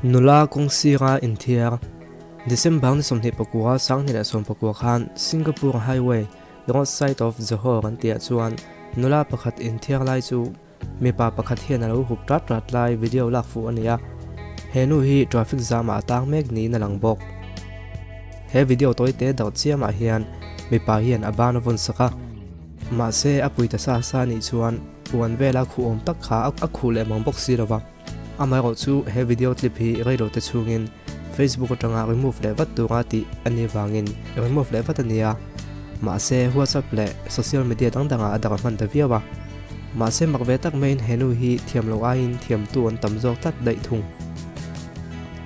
Nula Kawngsirah in thiar December ni somni pakua sang ni la som pakua khan Singapore highway north side of Johor an tia chuan nula pakhat in thiar lai chu mipa pakhat hian alo hup rat lai video lak fu ania henu hi traffic jam a tang mek ni na lang bok he video toite dau chiama hian mipa hian aban von saka ma se apui ta sa ni chuan puan vela khu om tak kha a khul emang bok si rawa amai ro chu he video clip hi reilo te chungin Facebook atanga remove le wat tu ngati ani wangin remove le wat ania ma se WhatsApp le social media danga adar man ta viawa ma se makve tak main henu hi thiam lo a in thiam tu an tam jok tak dai thung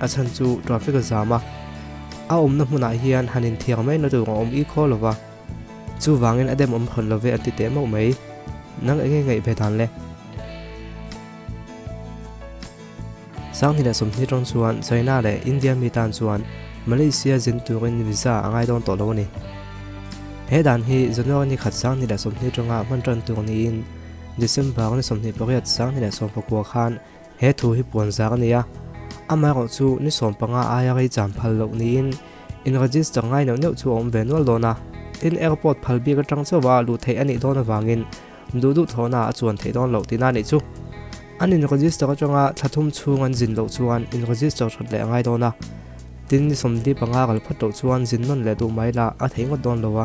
a chan chu traffic jama a om na hmuna hian hanin thiang mai na tu om I kholowa chu wangin adem om khon love ati te mo mai nang enge ngai ve dan le sang ni la som ni tong chuan China le India mi tan chuan Malaysia jin turin visa angai don to lo ni he dan hi January ni khat sang ni la som ni tonga man tran tur ni in December ni som ni poriat sang ni la som pakwa khan he thu hi pon zar ania ama ro chu ni som panga aya gai jam phal lo ni in register ngai no chu om ve no lona in airport phal bi ka tang chawa lu thei ani don wangin du thona chuan thei don lo tina ni chu anin register chunga thathum chungan jin lo chuan in register thot le ngai dona tin ni somli panga gal phato chuan jin non le du maila a theingot don lowa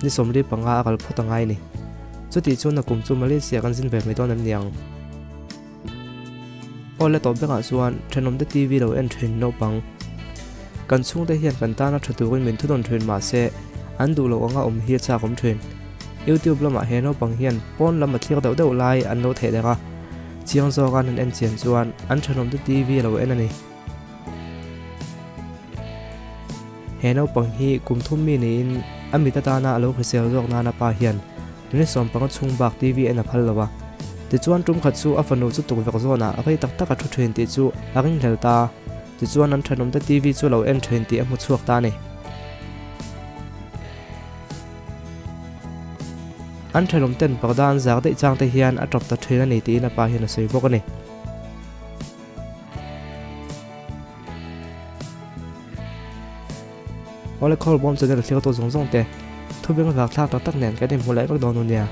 ni somli panga gal phota ngai ni chuti chuna kum chu Malaysia kan jin ve me don an niang ole to beka chuan thenom de TV lo en thin no pang kan chung te hian kan ta na thatu rin min thudon thin ma se an du lo anga hi cha kom thin YouTube lama he no pang hian pon lama thir deuh lai an no the dera chiang zo kan en chen chuan an thenom de TV lo en ani he no pang hi kum thum mi ni in amita ta na lo khsel jok na pa hian ni som pang chung bak TV en a phal lawa ti chuan tum khat chu afanu chu tuk vek zona a kai tak tak a thu thrin ti chu aring helta ti chuan an thenom de TV chu lo en thrin ti a mu chuak ta ni an thenom ten pardan zar de chang te hian a top ta thrin ani ti na pa hian a sei bok ani ole khol bom chane la thlir to zong te thubeng vak thak tak nen ka dim hulai bak don nia